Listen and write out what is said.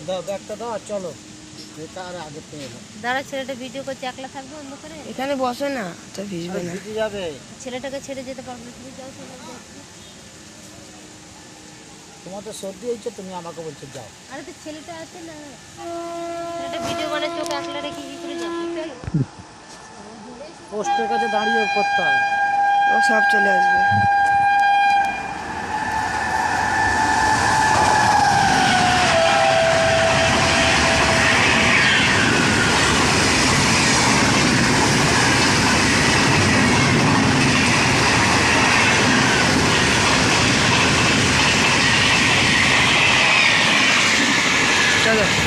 দাও ব্যাগটা দাও আর চলো। আগে দাঁড়া, ছেলেটা ভিডিও করছে, একলা থাকবে অন্ধকারে। এখানে বসে না, তো ভিজবে না। ভিজে যাবে। ছেলেটাকে ছেড়ে যেতে পারবে না, তুমি যাও চলে যাও। তোমার তো সর্দি হয়েছে, তুমি আমাকে বলছো যাও। আরে তো ছেলেটা আছে না, ছেলেটা ভিডিও মানে চোখে একলা রেখে কি করে যাবে? পোস্টের কাছে দাঁড়িয়ে করতে হয়। ও সব চলে আসবে। চলো।